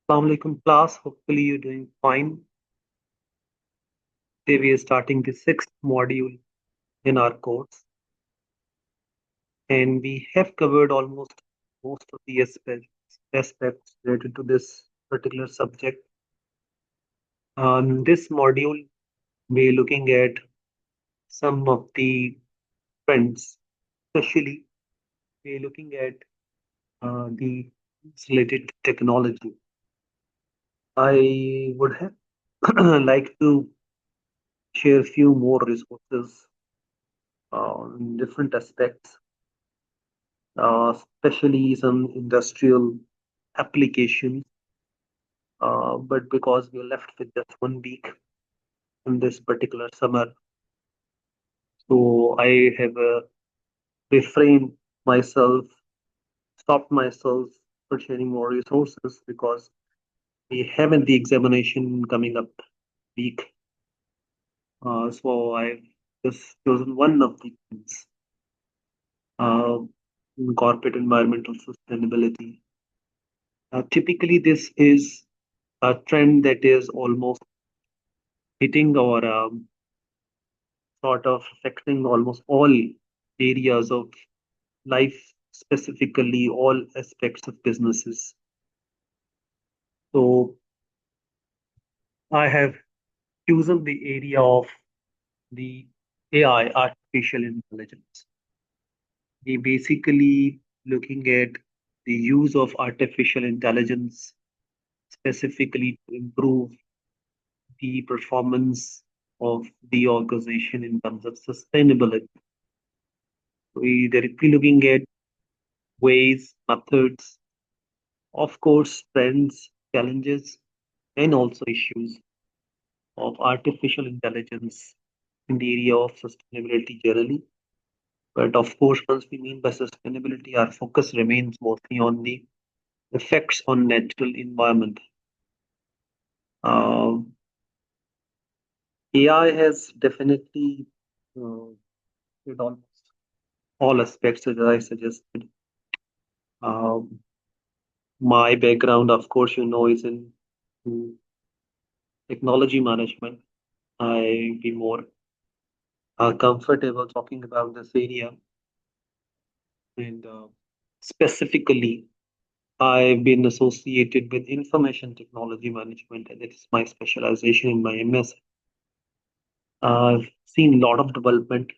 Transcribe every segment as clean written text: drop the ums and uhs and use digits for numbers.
Assalamu alaikum class. Hopefully you're doing fine. Today we are starting the sixth module in our course, and we have covered almost most of the aspects related to this particular subject. This module, we're looking at some of the trends, especially we're looking at the related to technology. I would have like to share a few more resources on different aspects, especially some industrial applications. But because we're left with just 1 week in this particular summer, so I have refrained myself, stopped myself for sharing more resources because we haven't the examination coming up week. So I've just chosen one of the things, uh, in corporate environmental sustainability. Typically, this is a trend that is almost hitting or sort of affecting almost all areas of life, specifically all aspects of businesses. So I have chosen the area of the AI, artificial intelligence. We basically looking at the use of artificial intelligence specifically to improve the performance of the organization in terms of sustainability. We directly looking at ways, methods, of course, trends, challenges, and also issues of artificial intelligence in the area of sustainability generally. But of course, once we mean by sustainability, our focus remains mostly on the effects on natural environment. Um AI has definitely hit almost all aspects as I suggested. Um, my background, of course, is in technology management. I be more comfortable talking about this area, and specifically, I've been associated with information technology management, and it's my specialization in my MS. I've seen a lot of development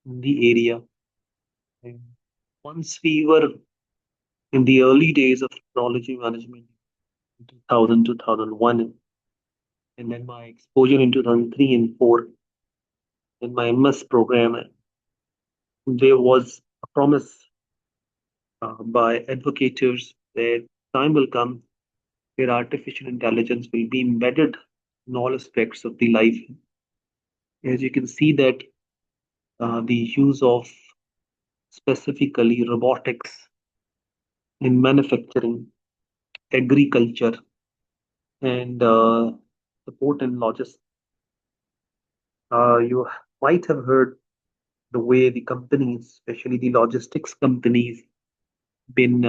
in the area. And once we were in the early days of technology management, 2000, 2001, and then my exposure in 2003 and 4 in my MS program, there was a promise by advocates that time will come where artificial intelligence will be embedded in all aspects of the life. As you can see that the use of specifically robotics in manufacturing, agriculture, and support and logistics. You might have heard the way the companies, especially the logistics companies, been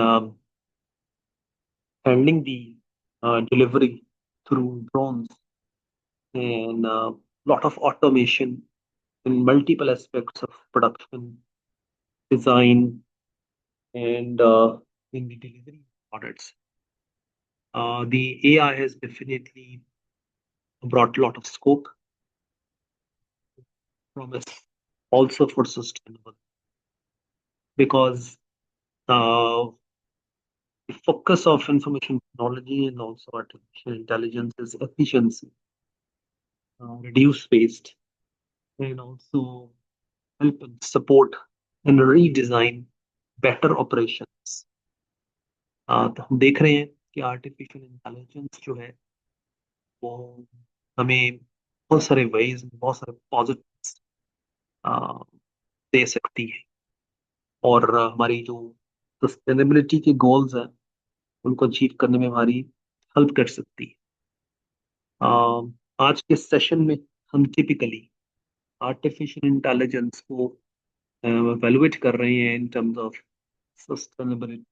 handling the delivery through drones and a lot of automation in multiple aspects of production, design, and in the delivery products. The AI has definitely brought a lot of scope, promise also for sustainable because uh, the focus of information technology and also artificial intelligence is efficiency, reduce waste, and also help and support and redesign better operations. तो हम देख रहे हैं कि artificial intelligence जो है वो हमें बहुत सारे वेज बहुत सारे पॉजिटिव्स दे सकती है और हमारी जो सस्टेनेबिलिटी के गोल्स हैं उनको अचीव करने में हमारी हेल्प कर सकती है। आज के सेशन में हम टिपिकली आर्टिफिशियल इंटेलिजेंस को एवेलुएट कर रहे हैं इन टर्म्स ऑफ सस्टेनेबिलिटी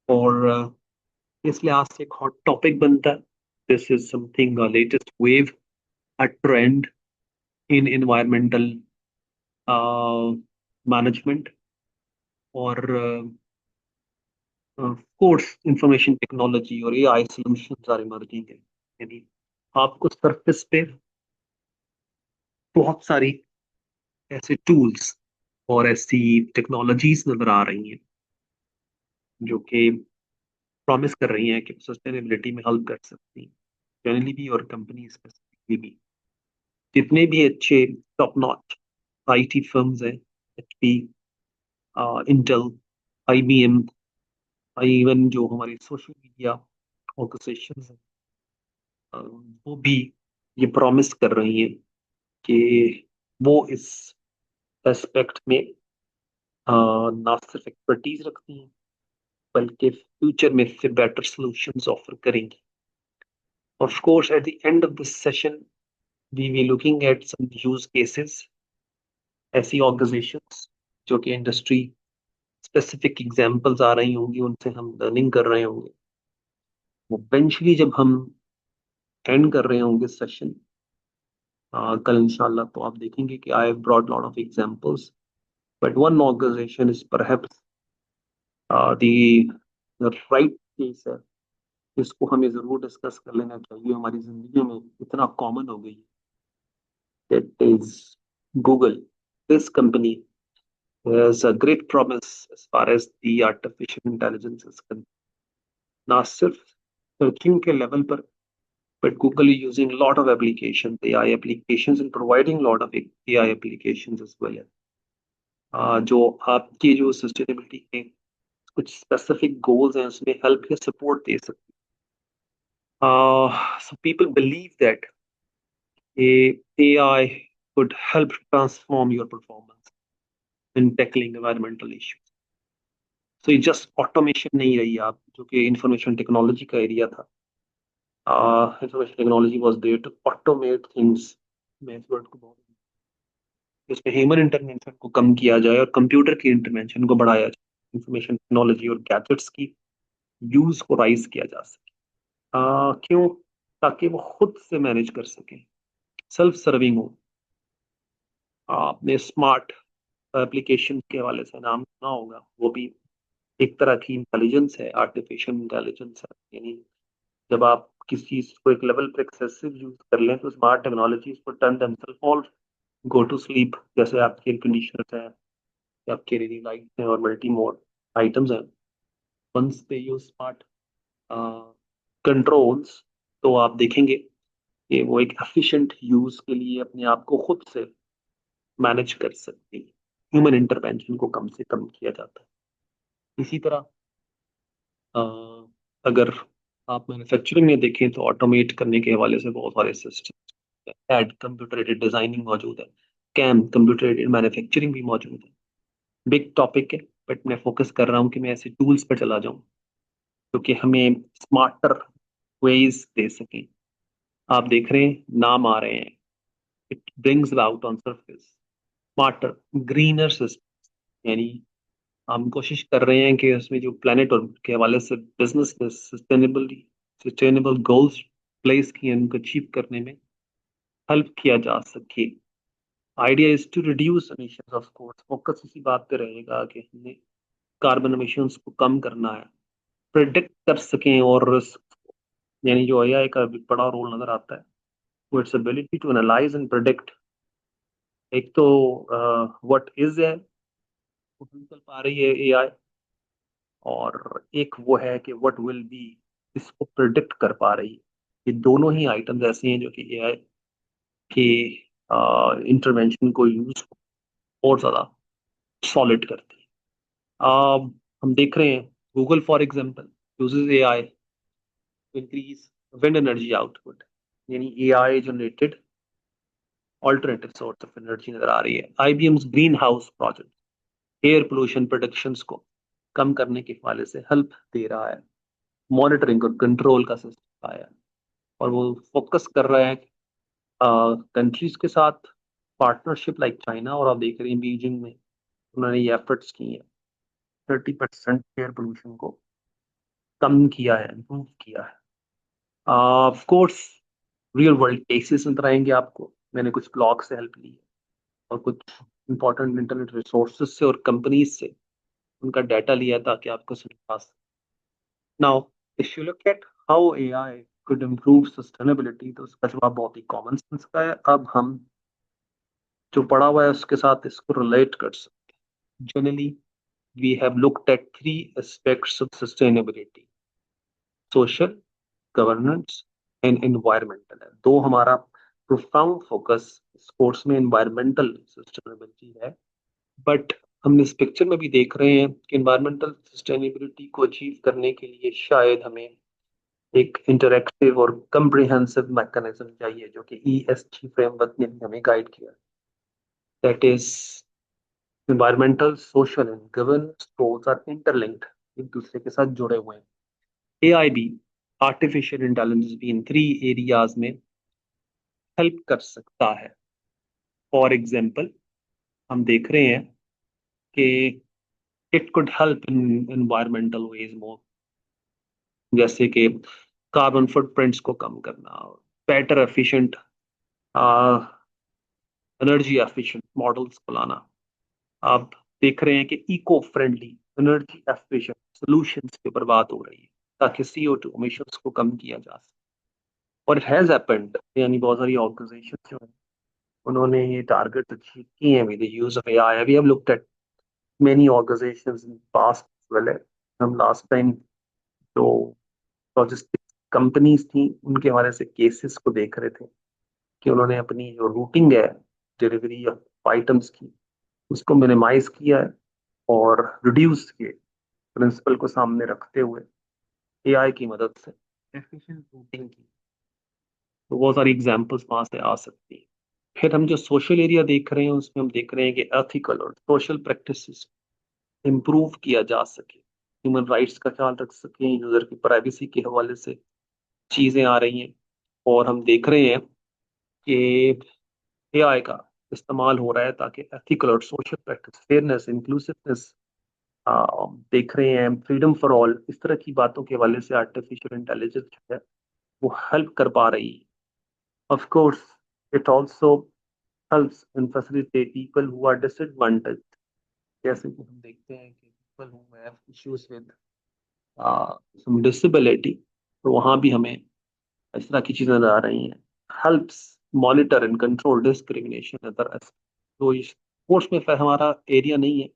और इसलिए आज से एक हॉट टॉपिक बनता है. This is something latest wave, a trend in environmental management. और कोर्स इंफॉर्मेशन टेक्नोलॉजी और एआई सॉल्यूशंस आर इमर्जिंग है. यानी आपको सरफेस पे बहुत सारी ऐसे टूल्स और ऐसी टेक्नोलॉजीज नजर आ रही हैं जो कि प्रॉमिस कर रही हैं कि सस्टेनेबिलिटी में हेल्प कर सकती हैं, जनरली भी और कंपनी स्पेसिफिकली भी. जितने भी अच्छे टॉप नॉच आईटी फर्म्स हैं, एचपी, इंटेल, आईबीएम, इवन जो हमारी सोशल मीडिया ऑर्गेनाइजेशंस हैं, वो भी ये प्रॉमिस कर रही हैं कि वो इस एस्पेक्ट में ना सिर्फ एक्सपर्टीज रखती हैं बल्कि फ्यूचर में इससे बेटर सॉल्यूशंस ऑफर करेंगी. Of course, at the end of this session, we will looking at some use cases, ऐसी ऑर्गेनाइजेशंस जो कि इंडस्ट्री स्पेसिफिक एग्जांपल्स आ रही होंगी, उनसे हम लर्निंग कर रहे होंगे. वो इवेंचुअली जब हम एंड कर रहे होंगे सेशन कल इंशाल्लाह, तो आप देखेंगे कि I have brought lot of examples, but one organisation is perhaps the right case है. इसको हमें जरूर डिस्कस कर लेना चाहिए, हमारी जिंदगी में इतना कॉमन हो गई. That is Google. This company has a great promise as far as the artificial intelligence is concerned. ना सिर्फ सर्चिंग के लेवल पर, but Google is using a lot of applications, AI applications, and providing a lot of AI applications as well. जो आपकी जो sustainability के कुछ specific goals हैं उसमें हेल्प या सपोर्ट दे सकते हैं. So people believe that a AI could help transform your performance in tackling environmental issues. तो ये जस्ट ऑटोमेशन नहीं रही आप, जो कि इंफॉर्मेशन टेक्नोलॉजी का एरिया था. Information technology was there to automate things. मैं इस वर्ड को बहुत, इसमें ह्यूमन इंटरवेंशन को कम किया जाए और कंप्यूटर की इंटरवेंशन को बढ़ाया जाए. इंफॉर्मेशन टेक्नोलॉजी और गैजेट्स की यूज को राइज किया जा सके. क्यों? ताकि वो खुद से मैनेज कर सके, सेल्फ सर्विंग हो. आपने स्मार्ट एप्लीकेशन के हवाले से नाम सुना होगा, वो भी एक तरह की इंटेलिजेंस है, आर्टिफिशियल इंटेलिजेंस है. यानी जब आप किसी चीज को एक लेवल पर एक्सेसिव यूज कर लें तो स्मार्ट टेक्नोलॉजीज को turn themselves all go to sleep. जैसे आपके एयर कंडीशनर्स हैं, आपके एलईडी लाइट्स हैं और मल्टी मोड आइटम्स हैं. Once they use smart controls, तो आप देखेंगे कि वो एक एफिशिएंट यूज के लिए अपने आप को खुद से मैनेज कर सकती है. ह्यूमन इंटरवेंशन को कम से कम किया जाता है. इसी तरह अगर आप मैन्युफैक्चरिंग में देखें तो ऑटोमेट करने के हवाले से बहुत सारे सिस्टम, एड कंप्यूटर एडेड डिजाइनिंग मौजूद है, कैम कंप्यूटर एडेड मैन्युफैक्चरिंग भी मौजूद है. बिग टॉपिक है, बट मैं फोकस कर रहा हूँ कि मैं ऐसे टूल्स पर चला जाऊँ क्योंकि हमें स्मार्टर वेज दे सकें. आप देख रहे हैं नाम आ रहे हैं, it brings out on surface smarter greener system. यानी हम कोशिश कर रहे हैं कि उसमें जो प्लेनेट और के हवाले से बिजनेस में सस्टेनेबल गोल्स प्लेस किए हैं, उनको अचीव करने में हेल्प किया जा सके. Idea is to reduce emissions. Of course focus इसी बात पे रहेगा कि हमने कार्बन एमिशंस को कम करना है, प्रिडिक्ट कर सकें. और यानी जो एआई का भी बड़ा रोल नजर आता है वो its ability to analyse and predict. एक तो व्हाट इज है वो निकल पा रही है एआई, और एक वो है कि व्हाट विल बी, इसको प्रिडिक्ट कर पा रही है. ये दोनों ही आइटम्स ऐसे हैं जो कि एआई के इंटरवेंशन को यूज और ज्यादा सॉलिड करते हैं. हम देख रहे हैं Google for example uses AI to increase wind energy output. यानी AI generated alternative source of energy नजर आ रही है. IBM green house project air pollution productions को कम करने के हवाले से हेल्प दे रहा है. मॉनिटरिंग और कंट्रोल का सिस्टम आया है, और वो फोकस कर रहा है कंट्रीज के साथ पार्टनरशिप लाइक चाइना. और आप देख रहे हैं बीजिंग में उन्होंने ये एफर्ट्स किए हैं 30% एयर पोल्यूशन को कम किया है, इम्प्रूव किया है। Of course real world cases नजर आएंगे आपको। मैंने कुछ ब्लॉग से हेल्प ली है और कुछ इंपॉर्टेंट इंटरनेट रिसोर्सेज से और कंपनीज से उनका डाटा लिया ताकि आपको समझा सके। Now if you look at how AI could improve sustainability, तो उसका जवाब बहुत ही कॉमन सेंस का है। अब हम जो पढ़ा हुआ है उसके साथ इसको रिलेट कर सकते हैं। Generally we have looked at three aspects of sustainability: social, governance and environmental है। दो हमारा प्रोफाउंड फोकस इस कोर्स में environmental sustainability है। बट हम इस पिक्चर में भी देख रहे हैं कि environmental sustainability को अचीव करने के लिए शायद हमें एक इंटरैक्टिव और कंप्रिहेंसिव मैकेनिज्म चाहिए, जो कि ESG फ्रेमवर्क ने भी हमें गाइड किया। That is environmental, social and governance goals are interlinked, एक दूसरे के साथ जुड़े हुए हैं। एआई भी, आर्टिफिशियल इंटेलिजेंस भी इन थ्री एरियाज में हेल्प कर सकता है। फॉर एग्जाम्पल हम देख रहे हैं कि it could help in environmental ways more, जैसे कि कार्बन फुटप्रिंट्स को कम करना, better efficient energy efficient models को लाना। आप देख रहे हैं कि eco friendly energy efficient solutions के ऊपर बात हो रही है ताकि CO2 emissions को कम किया जा सके। और इट हैज हैपेंड, यानी बहुत सारी ऑर्गेनाइजेशन जो है उन्होंने ये टारगेट अचीव किए हैं with the use of AI. We have looked at many organisations in past well. हम लास्ट टाइम जो लॉजिस्टिक्स कंपनीज थी उनके हवाले से केसेस को देख रहे थे कि उन्होंने अपनी जो रूटिंग है डिलीवरी ऑफ आइटम्स की उसको मिनिमाइज किया है और रिड्यूस किए, प्रिंसिपल को सामने रखते हुए एआई की मदद से एफिशिएंट रूटिंग की। तो बहुत सारी एग्जांपल्स वहां से आ सकती हैं। फिर हम जो सोशल एरिया देख रहे हैं उसमें हम देख रहे हैं कि एथिकल और सोशल प्रैक्टिसेस इंप्रूव किया जा सके, ह्यूमन राइट्स का ख्याल रख सकें, यूजर की प्राइवेसी के हवाले से चीजें आ रही हैं। और हम देख रहे हैं कि एआई का इस्तेमाल हो रहा है ताकि एथिकल और सोशल प्रैक्टिस, फेयरनेस, इंक्लूसिवनेस देख रहे हैं, फ्रीडम फॉर ऑल, इस तरह की बातों के हवाले से आर्टिफिशियल इंटेलिजेंस जो है वो हेल्प कर पा रही है। Of course it also helps in facilitate people who are disadvantage, जैसे कि हम देखते हैं कि people who have issues with some disability, तो वहाँ भी हमें इस तरह की चीजें नजर आ रही हैं। Helps monitor and control discrimination other. तो इस कोर्स में फिर हमारा एरिया नहीं है,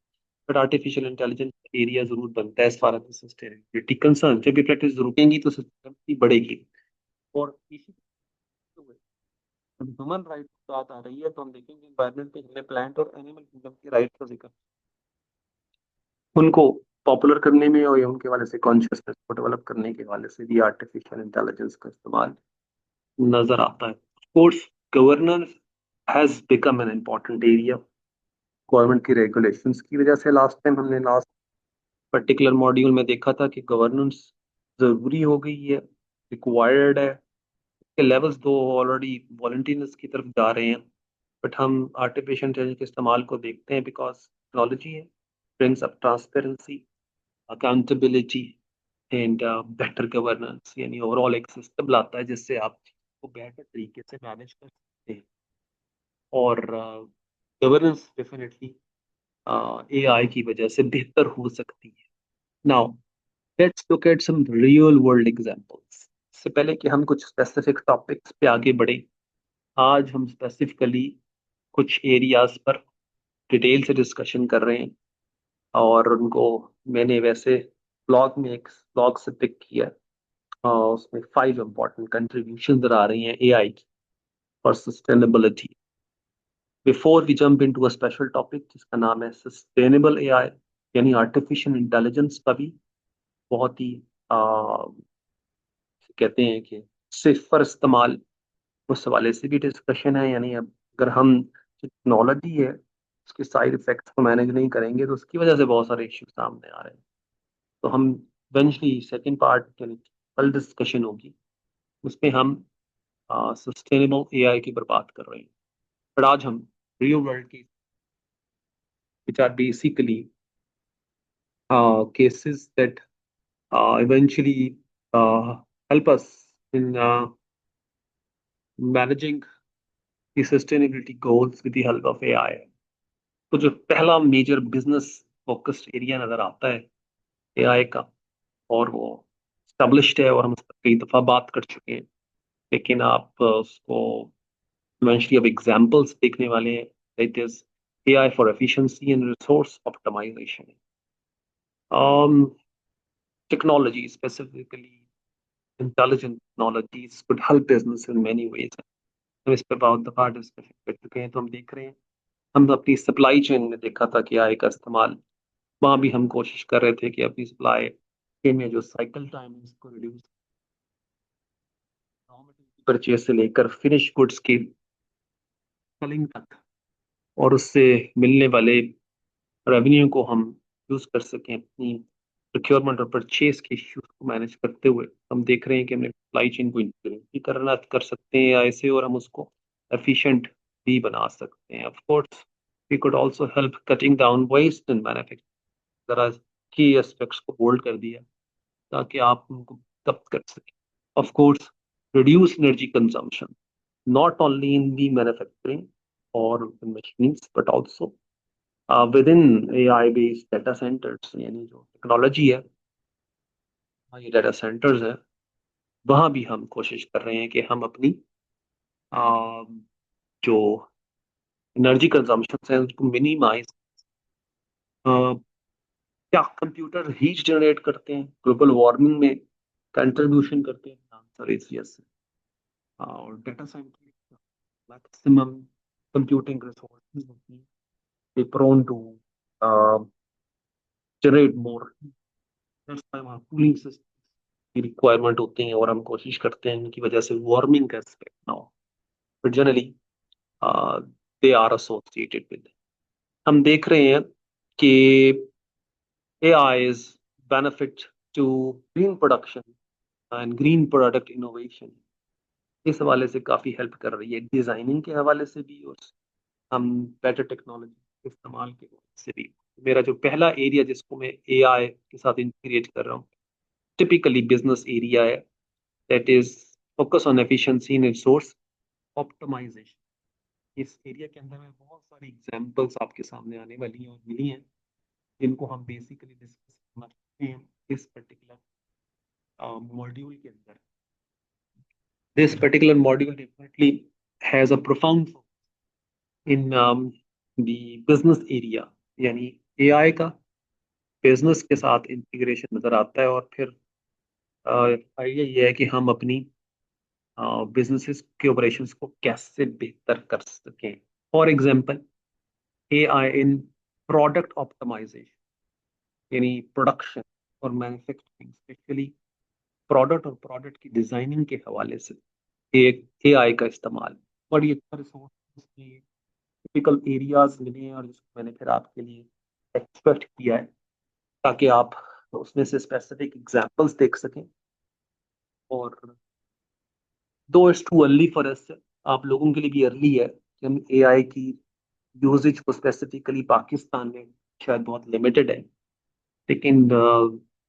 बट आर्टिफिशियल इंटेलिजेंस एरिया जरूर बनता है as far as sustainability concern. जब ये प्रैक्टिस रुकेंगी तो सस्टेनेबिलिटी बढ़ेगी। और इसी ह्यूमन राइट की बात आ रही है तो हम देखेंगे एनवायरमेंट पे हमने प्लांट और एनिमल किंगडम के राइट का जिक्र, उनको पॉपुलर करने में और उनके वाले से कॉन्शियसनेस को डेवलप करने के वाले से भी आर्टिफिशियल इंटेलिजेंस का इस्तेमाल नजर आता है। Course governance has become an important area. Government की रेगुलेशंस की वजह से लास्ट टाइम हमने लास्ट पर्टिकुलर मॉड्यूल में देखा था कि गवर्नेंस जरूरी हो गई है, रिक्वायर्ड है। के लेवल्स दो ऑलरेडी वॉलंटियर्स की तरफ जा रहे हैं, बट हम आर्टिफिशियल इंटेलिजेंस के इस्तेमाल को देखते हैं बिकॉज टेक्नोलॉजी है, brings up transparency, accountability and better governance, यानी ओवरऑल एक सिस्टम लाता है जिससे आप को बेहतर तरीके से मैनेज कर सकते हैं। और गवर्नेंस डेफिनेटली एआई की वजह से बेहतर हो सकती है। Now let's look at some real world examples. इससे पहले कि हम कुछ स्पेसिफिक टॉपिक्स पे आगे बढ़े, आज हम स्पेसिफिकली कुछ एरियाज पर डिटेल से डिस्कशन कर रहे हैं और उनको मैंने वैसे ब्लॉग से पिक किया है। उसमें 5 इंपॉर्टेंट कंट्रीब्यूशन आ रही हैं एआई की for sustainability. Before we jump into a special topic जिसका नाम है सस्टेनेबल एआई, यानी आर्टिफिशियल इंटेलिजेंस का भी बहुत ही कहते हैं कि सेफर इस्तेमाल, उस हवाले से भी डिस्कशन है। यानी अब अगर हम जो टेक्नोलॉजी है उसके साइड इफेक्ट्स को मैनेज नहीं करेंगे तो उसकी वजह से बहुत सारे इश्यूज सामने आ रहे हैं। तो हम इवेंचुअली सेकेंड पार्ट यानी कल डिस्कशन होगी, उसमें हम सस्टेनेबल एआई की पर बात कर रहे हैं। पर आज हम रियल वर्ल्ड की which are basically cases that eventually help us in managing the sustainability goals with the help of AI. तो जो पहला मेजर बिजनेस फोकस्ड एरिया नजर आता है एआई का, और वो स्टेब्लिश्ड है और हम उस पर कई दफा बात कर चुके हैं, लेकिन आप उसको इवेंचुअली अब एग्जांपल्स देखने वाले हैं. It is AI for efficiency and resource optimisation. Technology, specifically intelligent technologies, could help business in many ways. हम इस पे बहुत दफा डिस्कशन कर चुके हैं. तो हम देख रहे हैं, हम अपनी सप्लाई चेन में देखा था कि AI का इस्तेमाल, वहां भी हम कोशिश कर रहे थे कि अपनी सप्लाई चेन में जो साइकिल टाइम है इसको रिड्यूस, रॉ मटेरियल परचेज से लेकर फिनिश गुड्स की सेलिंग तक, और उससे मिलने वाले रेवेन्यू को हम यूज कर सकें अपनी प्रोक्योरमेंट और परचेज के इश्यूज को मैनेज करते हुए. हम देख रहे हैं कि हमने सप्लाई चेन को इंटीग्रेट भी करना कर सकते हैं ऐसे, और हम उसको एफिशिएंट भी बना सकते हैं. Of course we could also help cutting down waste in manufacturing. जरा की एस्पेक्ट्स को होल्ड कर दिया ताकि आप उनको तब कर सकें. Of course reduce energy consumption, not only in the manufacturing or the machines but also within AI based data centers. यानी जो टेक्नोलॉजी है, ये डाटा सेंटर्स है, वहां भी हम कोशिश कर रहे हैं कि हम अपनी अ, जो एनर्जी कंजम्पशन है उसको मिनिमाइज. क्या कंप्यूटर हीट जनरेट करते हैं, ग्लोबल वार्मिंग में कंट्रीब्यूशन करते हैं? Answer is yes. और data center maximum computing resources होती हैं, they prone to generate more. That's why वहाँ cooling system की रिक्वायरमेंट होती है, और हम कोशिश करते हैं इनकी वजह से वार्मिंग का एस्पेक्ट ना हो. But generally they are associated with. हम देख रहे हैं कि AI is benefit to green production and green product innovation. इस हवाले से काफी हेल्प कर रही है, डिजाइनिंग के हवाले से भी और हम बेटर टेक्नोलॉजी इस्तेमाल के हवाले से भी. मेरा जो पहला एरिया जिसको मैं AI के साथ इंटीग्रेट कर रहा हूँ, टिपिकली बिजनेस एरिया है. That is focus on efficiency in resource optimisation. इस एरिया के अंदर में बहुत सारी एग्जांपल्स आपके सामने आने वाली हैं और मिली हैं, जिनको हम बेसिकली डिस्कस करना चाहते हैं इस पर्टिकुलर मॉड्यूल के अंदर. This particular module definitely has a profound in the business area. यानी AI का बिजनेस के साथ इंटीग्रेशन नजर आता है, और फिर आइडिया ये है कि हम अपनी बिजनेसेस के ऑपरेशंस को कैसे बेहतर कर सकें. For example AI in product optimisation, यानी प्रोडक्शन और मैन्युफैक्चरिंग, स्पेशली प्रोडक्ट और प्रोडक्ट की डिजाइनिंग के हवाले से एक AI का इस्तेमाल. बड़ी अच्छा रिसोर्स की टिपिकल एरियाज मिले हैं, और जिसको मैंने फिर आपके लिए एक्सपेक्ट किया है ताकि आप उसमें से स्पेसिफिक एग्जांपल्स देख सकें. और दो it's too early for us, आप लोगों के लिए भी अर्ली है कि हम AI की यूजेज को स्पेसिफिकली पाकिस्तान में शायद बहुत लिमिटेड है, लेकिन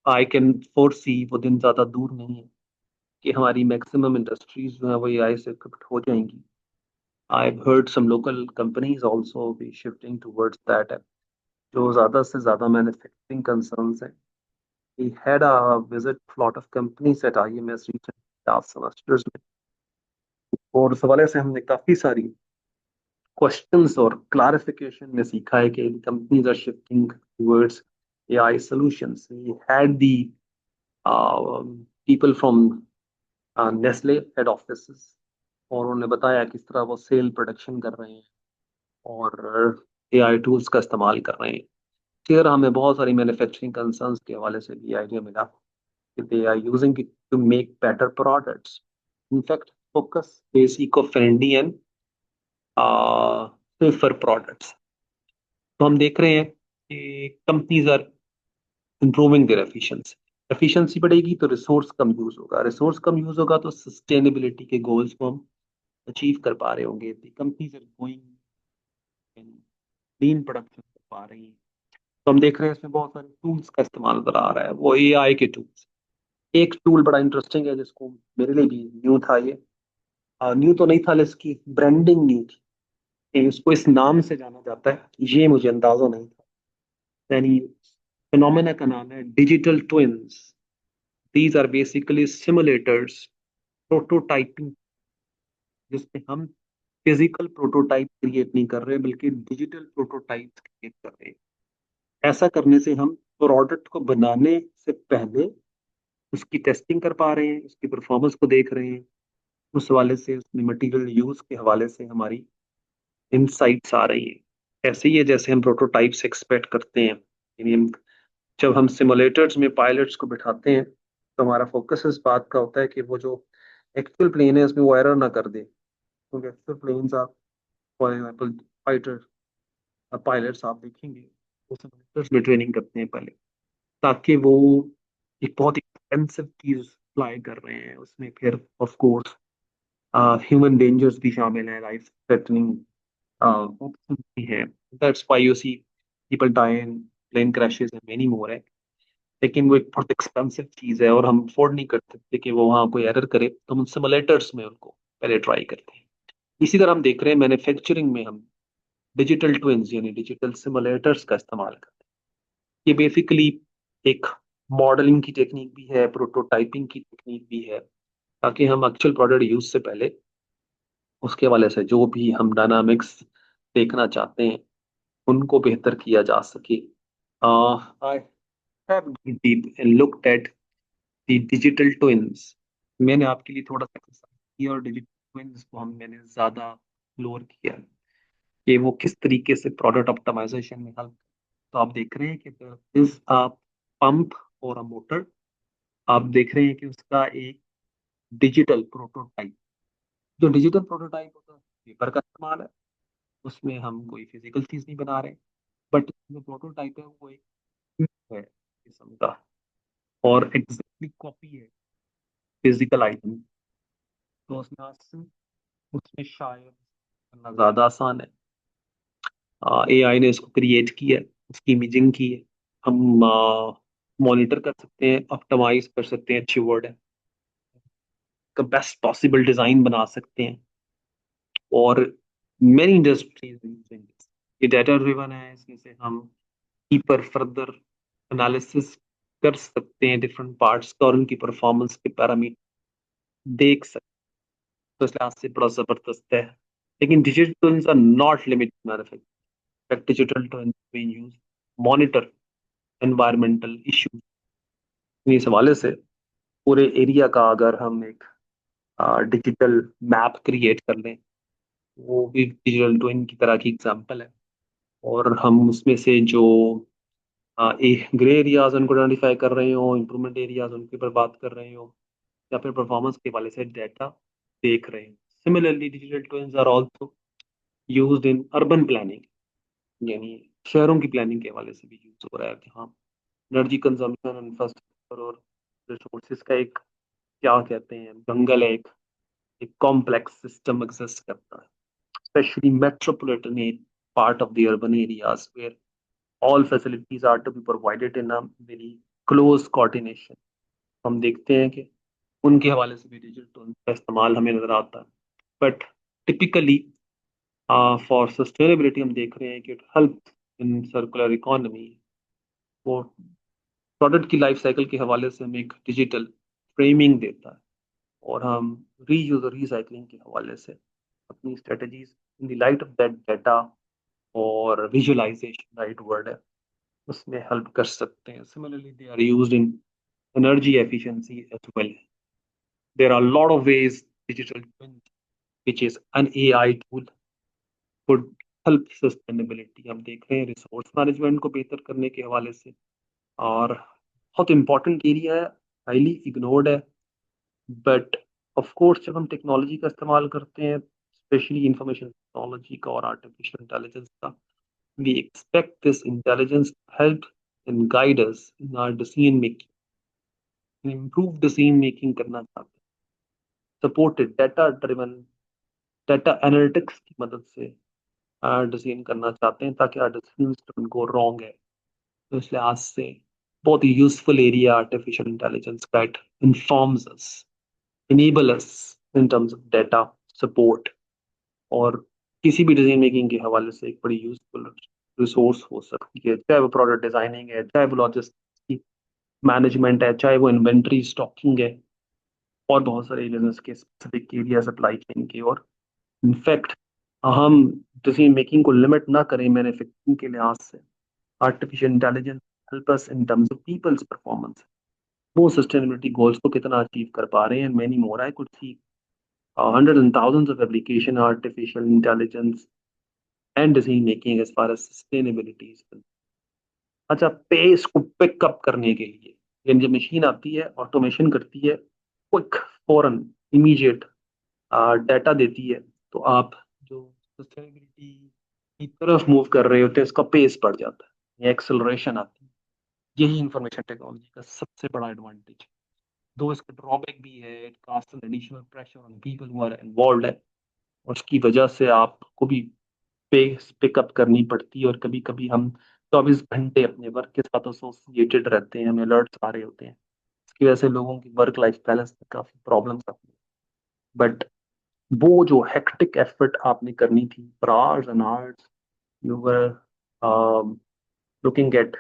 आई कैन फोर सी वो दिन ज़्यादा दूर नहीं है कि हमारी मैक्सिमम इंडस्ट्रीज जो है वो AI से इक्विप्ड हो जाएंगी. I have heard some local companies also be shifting towards that, जो ज़्यादा से ज़्यादा मैन्युफैक्चरिंग कंसर्न्स हैं. We had a visit lot of companies at IMS recently last semesters में, और उस हवाले से हमने काफ़ी सारी क्वेश्चंस और क्लारिफिकेशन में सीखा है कि companies are shifting towards AI solutions. We had the people from Nestle head offices, और उन्होंने बताया किस तरह वो सेल प्रोडक्शन कर रहे हैं और AI टूल्स का इस्तेमाल कर रहे हैं. फिर हमें बहुत सारी मैन्युफैक्चरिंग कंसर्न्स के हवाले से भी आइडिया मिला कि they are using it to make better products. In fact, focus is eco-friendly and safer products. तो हम देख रहे हैं कि companies are improving their efficiency. Efficiency बढ़ेगी तो रिसोर्स कम यूज होगा, रिसोर्स कम यूज होगा तो सस्टेनेबिलिटी के गोल्स को हम अचीव कर पा रहे होंगे. Companies are going lean production कर पा रही हैं. तो हम देख रहे हैं इसमें बहुत सारे टूल्स का इस्तेमाल नजर आ रहा है, वो AI के टूल्स. एक टूल बड़ा इंटरेस्टिंग है जिसको मेरे लिए भी न्यू था ये। न्यू तो नहीं था, लेकिन इसकी ब्रांडिंग न्यू थी कि इसको इस नाम से जाना जाता है, ये मुझे अंदाजा नहीं था। यानी फिनोमेना का नाम है digital twins. These are basically simulators, prototyping, जिसमें हम फिजिकल प्रोटोटाइप क्रिएट नहीं कर रहे बल्कि डिजिटल प्रोटोटाइप क्रिएट कर रहे हैं। ऐसा करने से हम प्रोडक्ट को बनाने से पहले उसकी टेस्टिंग कर पा रहे हैं, उसकी परफॉर्मेंस को देख रहे हैं। उस हवाले से, उसमें मटेरियल यूज के हवाले से हमारी इनसाइट्स आ रही हैं। ऐसे ही है जैसे हम प्रोटोटाइप से एक्सपेक्ट करते हैं। यानी जब हम सिमुलेटर्स में पायलट्स को बिठाते हैं तो हमारा फोकस इस बात का होता है कि वो जो एक्चुअल प्लेन है उसमें वो एरर ना कर दे, क्योंकि एक्चुअल प्लेन्स आप, फॉर एग्जाम्पल फाइटर पायलट्स आप देखेंगे वो सिमुलेटर्स में ट्रेनिंग करते हैं पहले, ताकि वो एक बहुत एक्सपेंसिव चीज फ्लाई कर रहे हैं, उसमें फिर ऑफ कोर्स ह्यूमन डेंजर्स भी शामिल है, लाइफ थ्रेटनिंग ऑप्शन भी है। That's why you see people die in plane crashes and many more है। लेकिन वो एक बहुत एक्सपेंसिव चीज है और हम अफोर्ड नहीं कर सकते कि वो वहाँ कोई एरर करे, तो हम सिमुलेटर्स में उनको पहले ट्राई करते हैं। इसी तरह हम देख रहे हैं मैन्युफैक्चरिंग में हम डिजिटल ट्विन्स यानी डिजिटल सिमुलेटर्स का इस्तेमाल करते हैं। ये बेसिकली एक मॉडलिंग की टेक्निक भी है, प्रोटोटाइपिंग की टेक्निक भी है, ताकि हम एक्चुअल प्रोडक्ट यूज से पहले उसके वाले से जो भी हम डायनामिक्स देखना चाहते हैं उनको बेहतर किया जा सके। I have deep looked at the digital twins. मैंने आपके लिए थोड़ा सा एक्सरसाइज किया और डिजिटल ट्विन्स को हम मैंने ज्यादा एक्सप्लोर किया कि वो किस तरीके से प्रोडक्ट ऑप्टिमाइजेशन में हेल्प। तो आप देख रहे हैं कि इस पंप और अ मोटर, आप देख रहे हैं कि उसका एक डिजिटल प्रोटोटाइप, जो डिजिटल प्रोटोटाइप होता है पेपर का इस्तेमाल है, उसमें हम कोई फिजिकल चीज नहीं बना रहे, बट जो प्रोटोटाइप है वो एक है किस्म का, और एग्जैक्टली कॉपी है फिजिकल आइटम। तो उसमें उसमें शायद करना ज्यादा आसान है। एआई ने इसको क्रिएट किया है, उसकी इमेजिंग की है। हम मॉनिटर कर सकते हैं, ऑप्टिमाइज कर सकते हैं, अच्छी वर्ड है, का बेस्ट पॉसिबल डिजाइन बना सकते हैं। और मेनी इंडस्ट्रीज यूजिंग दिस। ये डाटा ड्रिवन है, इसमें से हम डीपर फर्दर एनालिसिस कर सकते हैं डिफरेंट पार्ट्स का और उनकी परफॉर्मेंस के पैरामीटर देख सकते हैं। तो इस लिहाज से बड़ा जबरदस्त है। लेकिन digital twins are not limited manufacturing. Digital twins being used monitor environmental issues. इस हवाले से पूरे एरिया का अगर हम एक डिजिटल मैप क्रिएट कर लें, वो भी डिजिटल ट्विन की तरह की एग्जांपल है। और हम उसमें से जो ग्रे एरियाज उनको आइडेंटिफाई कर रहे हो, इम्प्रूवमेंट एरियाज उनके ऊपर बात कर रहे हो, या फिर परफॉर्मेंस के वाले से डाटा देख रहे हो। Similarly digital twins are also used in urban planning, यानी शहरों की प्लानिंग के हवाले से भी यूज हो रहा है, जहाँ एनर्जी कंजम्पशन, इंफ्रास्ट्रक्चर और रिसोर्सेज का एक, क्या कहते हैं, जंगल है, एक कॉम्प्लेक्स सिस्टम एग्जिस्ट करता है, especially metropolitan part of the urban areas where all facilities are to be provided in a very close coordination। हम देखते हैं कि उनके हवाले से भी डिजिटल टूल्स का इस्तेमाल हमें नजर आता है। बट टिपिकली फॉर सस्टेनेबिलिटी हम देख रहे हैं कि it help in circular economy. वो प्रोडक्ट की लाइफ साइकिल के हवाले से हमें एक डिजिटल फ्रेमिंग देता है, और हम रीयूज और रिसाइकलिंग के हवाले से अपनी strategies in the light of that data और विजुअलाइजेशन राइट वर्ड है, उसमें हेल्प कर सकते हैं। Similarly they are used in energy efficiency as well. There are lot of ways digital twin which is an AI tool could help sustainability। हम देख रहे हैं रिसोर्स मैनेजमेंट को बेहतर करने के हवाले से, और बहुत इंपॉर्टेंट एरिया है, हाईली इग्नोर्ड है। बट ऑफ कोर्स जब हम टेक्नोलॉजी का इस्तेमाल करते हैं, स्पेशली इंफॉर्मेशन टेक्नोलॉजी का और आर्टिफिशियल इंटेलिजेंस का, we expect this intelligence to help and guide us in our decision making, improve decision making करना चाहते हैं, supported data driven data analytics की मदद से डिसीजन करना चाहते हैं, ताकि our decisions don't go wrong है। तो इस लिहाज से बहुत ही useful area artificial intelligence that informs us, enable us in terms of data support, और किसी भी डिसीजन मेकिंग के हवाले से एक बड़ी यूजफुल रिसोर्स हो सकती है, चाहे वो प्रोडक्ट डिजाइनिंग है, चाहे वो लॉजिस्टिक्स मैनेजमेंट है, चाहे वो इन्वेंट्री स्टॉकिंग है, और बहुत सारे बिजनेस के स्पेसिफिक एरिया सप्लाई चेन के। और इनफैक्ट हम डिसीजन मेकिंग को लिमिट ना करें मैन्युफैक्चरिंग के लिहाज से, artificial intelligence help us in terms of people's performance, वो सस्टेनेबिलिटी गोल्स को कितना अचीव कर पा रहे हैं, and many more. I could see hundreds and thousands of application artificial intelligence and decision making as far as sustainability is concerned. अच्छा, pace को pickup करने के लिए यानी जब मशीन आती है, ऑटोमेशन करती है, क्विक, फॉरन, इमीडिएट डाटा देती है, तो आप जो सस्टेनेबिलिटी की तरफ मूव कर रहे होते हैं इसका पेस बढ़ जाता है, ये एक्सेलरेशन आती है। यही इंफॉर्मेशन टेक्नोलॉजी का सबसे बड़ा एडवांटेज। दो इसका ड्रॉबैक भी है, it cast an additional pressure on people who are involved है, और उसकी वजह से आपको भी पेस पिकअप करनी पड़ती है, और कभी कभी हम 24 घंटे अपने वर्क के साथ एसोसिएटेड रहते हैं, हमें अलर्ट्स आ रहे होते हैं, इसकी वजह से लोगों की वर्क लाइफ बैलेंस में काफी प्रॉब्लम्स आती है। बट वो जो हेक्टिक एफर्ट आपने करनी थी for hours and hours, you were looking at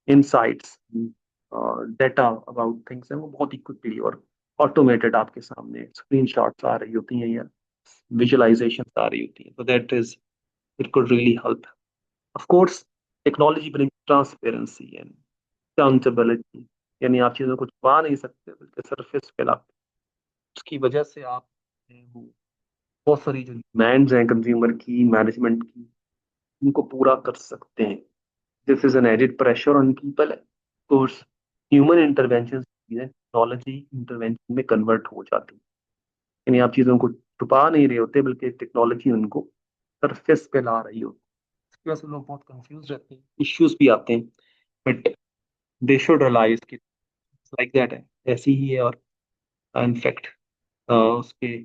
insights, data about things, है वो बहुत ही क्विकली और ऑटोमेटेड आपके सामने स्क्रीन शॉट्स आ रही होती हैं या विजुअलाइजेशन आ रही होती हैं, तो that is, it could really help. Of course technology bring transparency and accountability, यानी आप चीजों को छुपा नहीं सकते बल्कि सरफेस पे लाते हैं। उसकी वजह से आप वो बहुत सारी जो डिमांड्स हैं कंज्यूमर की, मैनेजमेंट की, उनको पूरा कर सकते हैं। This is an added pressure on people, course human intervention technology intervention में कन्वर्ट हो जाती है, यानी आप चीजों को छुपा नहीं रहे होते बल्कि टेक्नोलॉजी उनको सरफेस पे ला रही होती है। इसकी वजह से लोग बहुत कंफ्यूज रहते हैं, इश्यूज भी आते हैं, बट दे शुड रियलाइज कि लाइक दैट है, ऐसी ही है। और इनफैक्ट उसके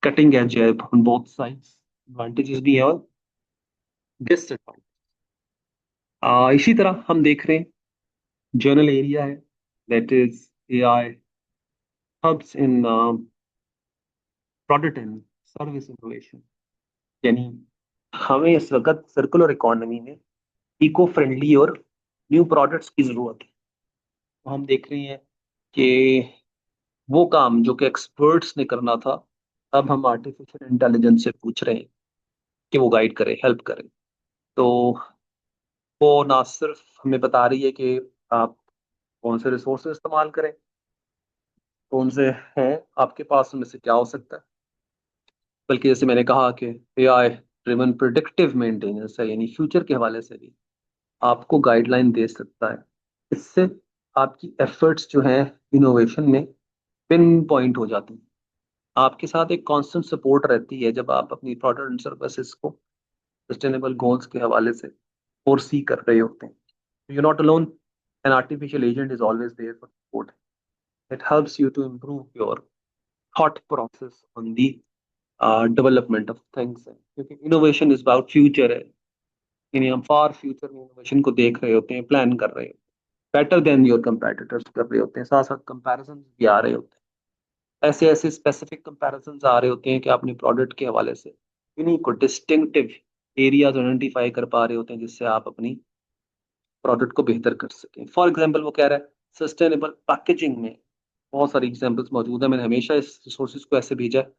कटिंग एज है ऑन बोथ साइड्स, एडवांटेजेस भी है और डिसएडवांटेज। इसी तरह हम देख रहे हैं जर्नल एरिया है, that is AI hubs in product and service innovation, यानी हमें इस वक्त सर्कुलर इकोनॉमी में इको फ्रेंडली और न्यू प्रोडक्ट्स की जरूरत है। तो हम देख रहे हैं कि वो काम जो कि एक्सपर्ट्स ने करना था, अब हम आर्टिफिशियल इंटेलिजेंस से पूछ रहे हैं कि वो गाइड करे, हेल्प करे। तो वो ना सिर्फ हमें बता रही है कि आप कौन से रिसोर्सेज इस्तेमाल करें, कौन से हैं आपके पास, उनमें से क्या हो सकता है, बल्कि जैसे मैंने कहा कि एआई ड्रिवन प्रिडिक्टिव मेंटेनेंस है, यानी फ्यूचर के हवाले से भी आपको गाइडलाइन दे सकता है। इससे आपकी एफर्ट्स जो हैं इनोवेशन में पिन पॉइंट हो जाती हैं, आपके साथ एक कांस्टेंट सपोर्ट रहती है जब आप अपनी प्रोडक्ट एंड सर्विसेज को सस्टेनेबल गोल्स के हवाले से फोरसी कर रहे होते हैं। You not alone, an artificial agent is always there for support, it helps you to improve your thought process on the development of things है, क्योंकि इनोवेशन इज अबाउट फ्यूचर है, यानी हम फार फ्यूचर में इनोवेशन को देख रहे होते हैं, प्लान कर रहे होते हैं, बेटर देन योर कंपेटिटर्स कर रहे होते हैं, साथ साथ कंपैरिजन भी आ रहे होते हैं, ऐसे ऐसे स्पेसिफिक कंपैरिजन आ रहे होते हैं कि अपने प्रोडक्ट के हवाले से यूनिक और डिस्टिंक्टिव एरियाज आइडेंटिफाई कर पा रहे होते हैं जिससे आप अपनी प्रोडक्ट को बेहतर कर सकें। फॉर एग्जाम्पल वो कह रहा है सस्टेनेबल पैकेजिंग में बहुत सारी एग्जाम्पल्स मौजूद है, मैंने हमेशा इस रिसोर्सेज को ऐसे भेजा है,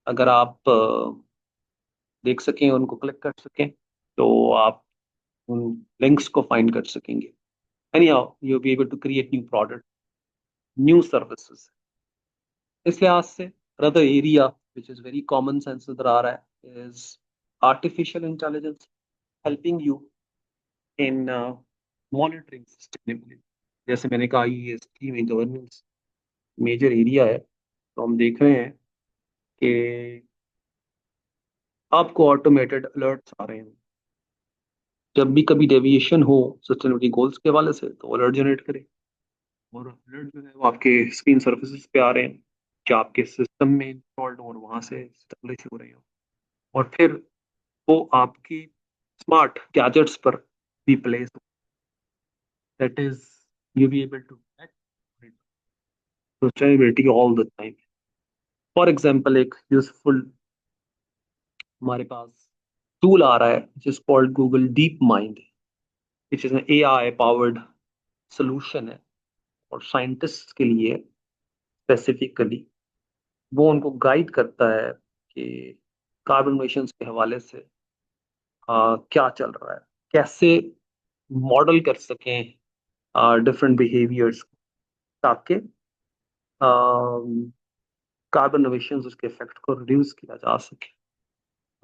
अगर आप देख सकें, उनको क्लिक कर सकें, तो आप उन लिंक्स को फाइंड कर सकेंगे। anyhow you'll be able to create new product, new services। इस लिहाज से another area which is very common sense नजर आ रहा है is artificial intelligence helping you in monitoring sustainability। जैसे मैंने कहा ये इसकी में गवर्नेंस मेजर एरिया है, तो हम देख रहे हैं कि आपको ऑटोमेटेड अलर्ट्स आ रहे हैं, जब भी कभी डेविएशन हो सस्टेनेबिलिटी गोल्स के हवाले से तो अलर्ट जनरेट करें, और अलर्ट जो है वो आपके स्क्रीन सर्विसेज पे आ रहे हैं कि आपके सिस्टम में इंस्टॉल्ड और वहां से स्टैब्लिश हो रहे हो, और फिर वो आपकी स्मार्ट गैजेट्स पर भी place, that is you'll be able to get sustainability all the time. For example एक यूजफुल हमारे पास टूल आ रहा है which is called Google deep mind, which is an AI powered solution है और साइंटिस्ट के लिए स्पेसिफिकली। वो उनको गाइड करता है कि कार्बन एमिशंस के हवाले से क्या चल रहा है, कैसे मॉडल कर सकें डिफरेंट बिहेवियर्स, ताकि कार्बन एमिशंस उसके इफेक्ट को रिड्यूस किया जा सके।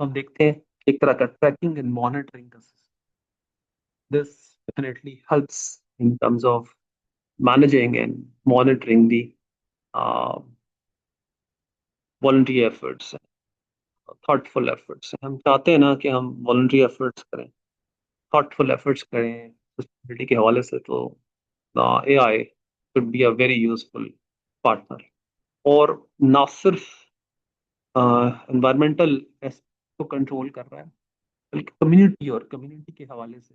हम देखते हैं एक तरह का ट्रैकिंग एंड मॉनिटरिंग का system. This definitely helps in terms of managing and monitoring the uh, voluntary efforts, thoughtful efforts. हम चाहते हैं ना कि हम voluntary efforts करें, thoughtful efforts करें sustainability के हवाले से, तो AI could be a very useful partner। और ना सिर्फ environmental aspect को कंट्रोल कर रहा है, बल्कि कम्युनिटी के हवाले से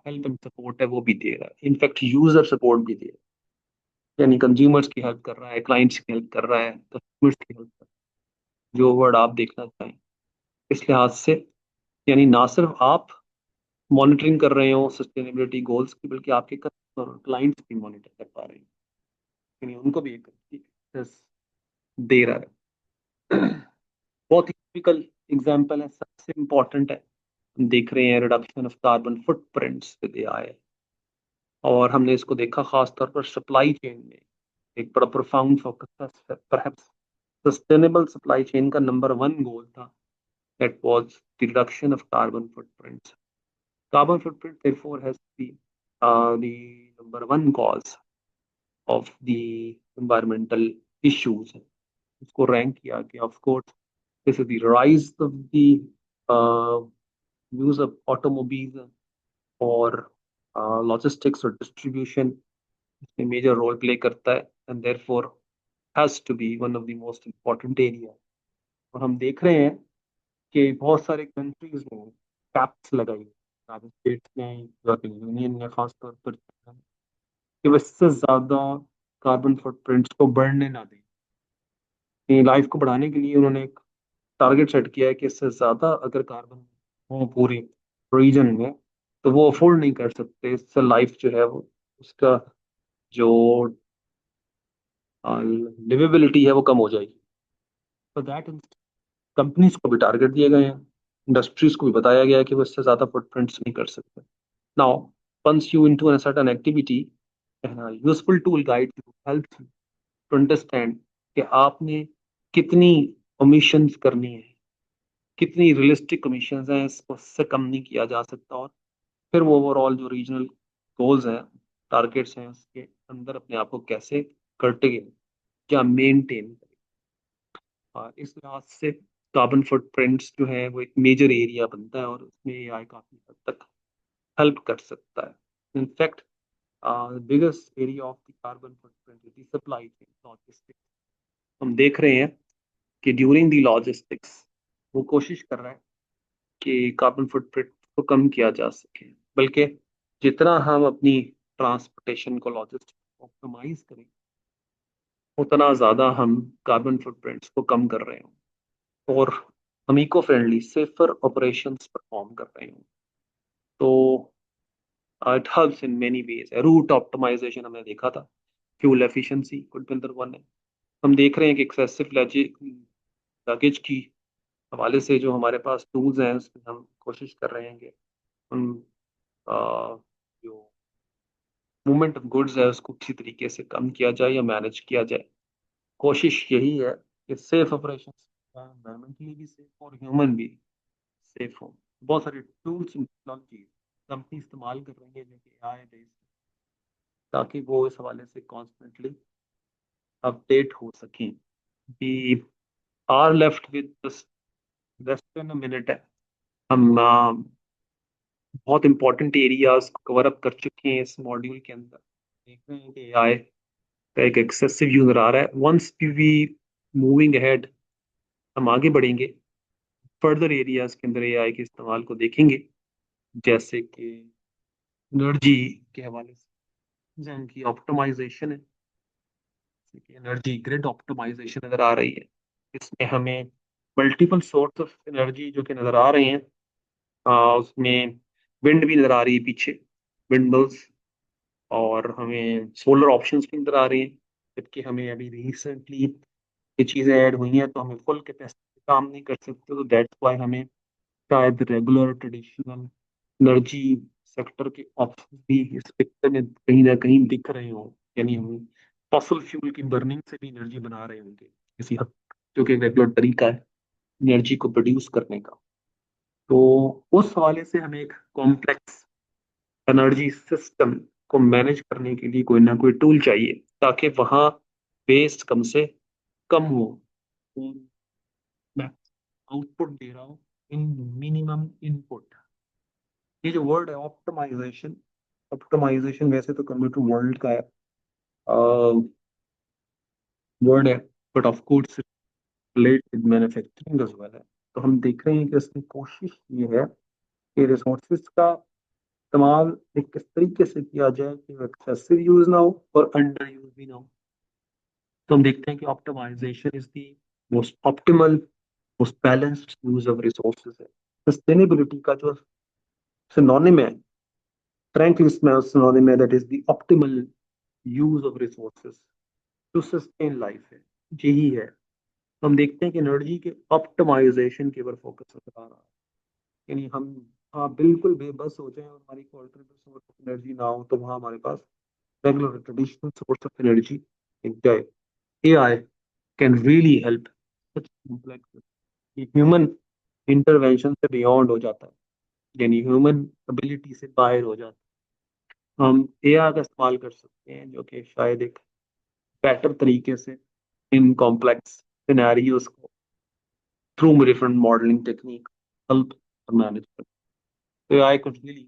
हेल्प एंड सपोर्ट है वो भी दे रहा है, इनफैक्ट यूजर सपोर्ट भी दे रहा है। यानी कंज्यूमर्स की हेल्प कर रहा है, क्लाइंट्स की हेल्प कर रहा है, कस्टमर्स की हेल्प कर रहा है, जो वर्ड आप देखना चाहें। इस लिहाज से यानी ना सिर्फ आप मॉनिटरिंग कर रहे हो सस्टेनेबिलिटी गोल्स की, बल्कि आपके कस्टमर और क्लाइंट्स भी मॉनिटर कर पा रहे हैं, यानी उनको भी एक access दे रहा है। बहुत ही टिपिकल एग्जांपल है, सबसे इम्पोर्टेंट है। हम देख रहे हैं reduction of carbon footprints with AI, और हमने इसको देखा खास तौर पर सप्लाई चेन में। एक बड़ा प्रोफाउंड फोकस था, परहैप्स सस्टेनेबल सप्लाई चेन का नंबर वन गोल था, that was the reduction of carbon footprints. Carbon footprint therefore has to be the number one cause of the environmental issues। उसको rank किया गया। Of course this is the rise of the uh, use of automobiles और logistics और distribution इसमें major role play करता है, and therefore has to be one of the most important area। और हम देख रहे हैं कि बहुत सारे कंट्रीज में कैप्स लगाई, सारे स्टेट्स ने, यूरोपियन यूनियन ने खास तौर पर, कि वो इससे ज्यादा कार्बन फुटप्रिंट्स को बढ़ने ना दें। अपनी लाइफ को बढ़ाने के लिए उन्होंने एक टारगेट सेट किया है कि इससे ज्यादा अगर कार्बन हो पूरे रीजन में, तो वो अफोर्ड नहीं कर सकते। इससे लाइफ जो है वो, उसका जो लिवेबिलिटी है वो कम हो जाएगी। तो दैट कंपनीज को भी टारगेट दिए गए हैं, इंडस्ट्रीज को भी बताया गया है कि वो इससे ज्यादा फुटप्रिंट्स नहीं कर सकते। Now once you into a certain activity, a useful tool guide you helps you to understand कि आपने कितनी emissions करनी है, कितनी रियलिस्टिक emissions हैं, इसको उससे कम नहीं किया जा सकता, और फिर वो ओवरऑल जो रीजनल गोल्स हैं, टारगेट्स हैं, उसके अंदर अपने आप को कैसे करते या मेंटेन करें। इस लिहाज से कार्बन फुटप्रिंट्स जो है वो एक मेजर एरिया बनता है, और उसमें एआई काफी हद तक हेल्प कर सकता है। In fact biggest area of the carbon footprint is the supply chain logistics. हम देख रहे हैं कि ड्यूरिंग द लॉजिस्टिक्स वो कोशिश कर रहा है कि कार्बन फुटप्रिंट को कम किया जा सके, बल्कि जितना हम अपनी ट्रांसपोर्टेशन को, लॉजिस्टिक्स को ऑप्टिमाइज करें, उतना ज्यादा हम कार्बन फुटप्रिंट्स को कम कर रहे हैं, और हम eco friendly safer operations perform कर रहे हैं। तो it helps in many ways. Route optimisation हमने देखा था, fuel efficiency could be number one है। हम देख रहे हैं कि एक्सेसिव लगेज की हवाले से जो हमारे पास टूल्स हैं, उसमें हम कोशिश कर रहे हैं कि उन जो मूवमेंट ऑफ गुड्स है उसको किसी तरीके से कम किया जाए या मैनेज किया जाए। कोशिश यही है कि सेफ ऑपरेशन, एनवायरमेंटली भी सेफ और ह्यूमन भी सेफ हो। बहुत सारे टूल्स एंड टेक्नोलॉजी कंपनी इस्तेमाल कर रही है जो कि AI बेस्ड, ताकि वो इस हवाले से कॉन्स्टेंटली अपडेट हो सकें। We are left with less than a minute है। हम बहुत इंपॉर्टेंट एरियाज को कवर अप कर चुके हैं इस मॉड्यूल के अंदर। देख रहे हैं कि एआई का एक एक्सेसिव यूज आ रहा है। वंस वी मूविंग अहेड, हम आगे बढ़ेंगे, फर्दर एरियाज के अंदर एआई के इस्तेमाल को देखेंगे, जैसे कि एनर्जी के हवाले से, जिनकी ऑप्टिमाइजेशन है, एनर्जी ग्रिड ऑप्टिमाइजेशन नजर आ रही है। इसमें हमें मल्टीपल सोर्स ऑफ एनर्जी जो कि नजर आ रहे हैं। उसमें विंड भी नजर आ रही है पीछे, विंड मिल्स, और हमें सोलर ऑप्शंस भी नजर आ रही हैं। जबकि हमें अभी रिसेंटली ये चीज़ें ऐड हुई हैं, तो हमें फुल कैपेसिटी काम नहीं कर सकते, तो दैट्स वाई हमें शायद रेगुलर ट्रेडिशनल एनर्जी सेक्टर के ऑप्शन भी इस पिक्चर में कहीं ना कहीं दिख रहे हों। यानी हम फॉसल फ्यूल की बर्निंग से भी एनर्जी बना रहे होंगे किसी हद तक, जो कि एक रेगुलर तरीका है एनर्जी को प्रोड्यूस करने का। तो उस हवाले से हमें एक कॉम्प्लेक्स एनर्जी सिस्टम को मैनेज करने के लिए कोई ना कोई टूल चाहिए, ताकि वहाँ वेस्ट कम से कम हो और मैं आउटपुट दे रहा हूँ इन मिनिमम इनपुट। ये जो वर्ड है ऑप्टिमाइजेशन, ऑप्टिमाइजेशन वैसे तो कंप्यूटर वर्ल्ड का वर्ड है, but of course relate with manufacturing as well है। तो हम देख रहे हैं कि इसमें कोशिश ये है कि रिसोर्सेज का इस्तेमाल एक किस तरीके से किया जाए कि वो एक्सेसिव यूज ना हो और अंडर यूज भी ना हो। तो हम देखते हैं कि optimisation is the most optimal, most balanced use of resources है। सस्टेनेबिलिटी का जो सिनोनिम है, फ्रैंकली इसमें सिनोनिम है, that is the optimal use of resources to sustain life है, यही है। तो हम देखते हैं कि एनर्जी के ऑप्टिमाइजेशन के ऊपर फोकस नजर आ रहा है। यानी हम, हाँ, बिल्कुल बेबस हो जाए और हमारी अल्टरनेटिव सोर्स ऑफ एनर्जी ना हो, तो वहाँ हमारे पास regular traditional source of energy एक जाए। AI can really help such complex, human intervention से बियॉन्ड हो जाता है, यानी ह्यूमन एबिलिटी से बाहर हो जाता है। हम AI का इस्तेमाल कर सकते हैं, जो कि शायद एक बेटर तरीके से इन कॉम्प्लेक्स सिनेरियोज को through different modelling technique help और मैनेज कर। तो AI could really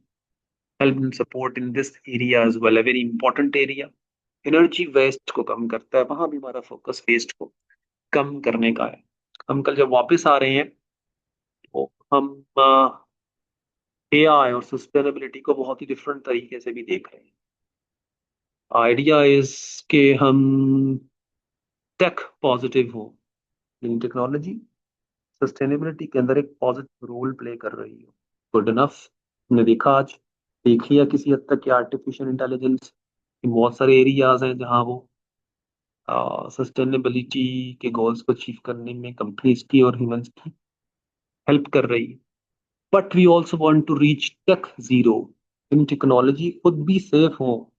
help and support in this area as well, a very important area। Energy waste को कम करता है, वहां भी हमारा फोकस वेस्ट को कम करने का है। हम कल जब वापस आ रहे हैं, तो हम एआई और सस्टेनेबिलिटी को बहुत ही डिफरेंट तरीके से भी देख रहे हैं। आइडिया इज कि हम टेक पॉजिटिव हो, यानी टेक्नोलॉजी सस्टेनेबिलिटी के अंदर एक पॉजिटिव रोल प्ले कर रही हो। Good enough. हमने देखा आज, देख लिया किसी हद तक कि आर्टिफिशियल इंटेलिजेंस के बहुत सारे एरियाज हैं जहां वो सस्टेनेबिलिटी के गोल्स को अचीव करने में कंपनीज की और ह्यूमंस की हेल्प कर रही है। But we also want to reach tech zero, इन टेक्नोलॉजी खुद भी सेफ हो,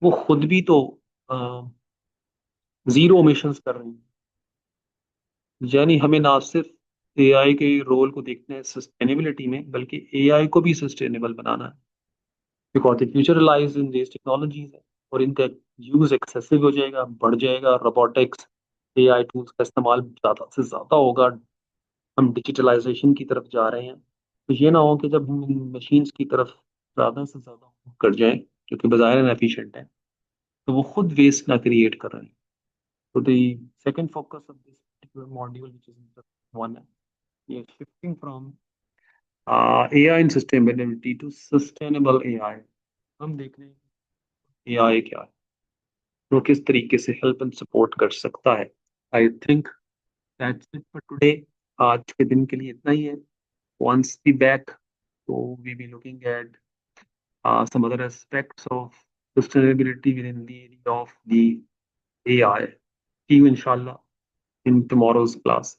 वो खुद भी तो जीरो एमिशंस कर रही है। यानी हमें ना सिर्फ एआई के रोल को देखना है सस्टेनेबिलिटी में, बल्कि एआई को भी सस्टेनेबल बनाना है, because the future lies in this technologies है। और इनका यूज एक्सेसिव हो जाएगा, बढ़ जाएगा, रोबोटिक्स एआई टूल्स का इस्तेमाल ज्यादा से ज्यादा होगा। हम डिजिटलाइजेशन की तरफ जा रहे हैं, तो ये ना हो कि जब हम मशीन्स की तरफ ज्यादा से ज्यादा कर जाएं, जो कि बाजार में एफिशिएंट है, तो वो खुद वेस्ट ना क्रिएट कर रहे हैं। तो the second focus of this particular module, which is one, is shifting from AI and sustainability to sustainable AI। हम देख रहे हैं AI क्या है, वो किस तरीके से हेल्प एंड सपोर्ट कर सकता है। I think that's it for today. आज के दिन के लिए इतना ही है। Once be back, so we be looking at some other aspects of sustainability within the area of the AI. See you inshallah in tomorrow's class.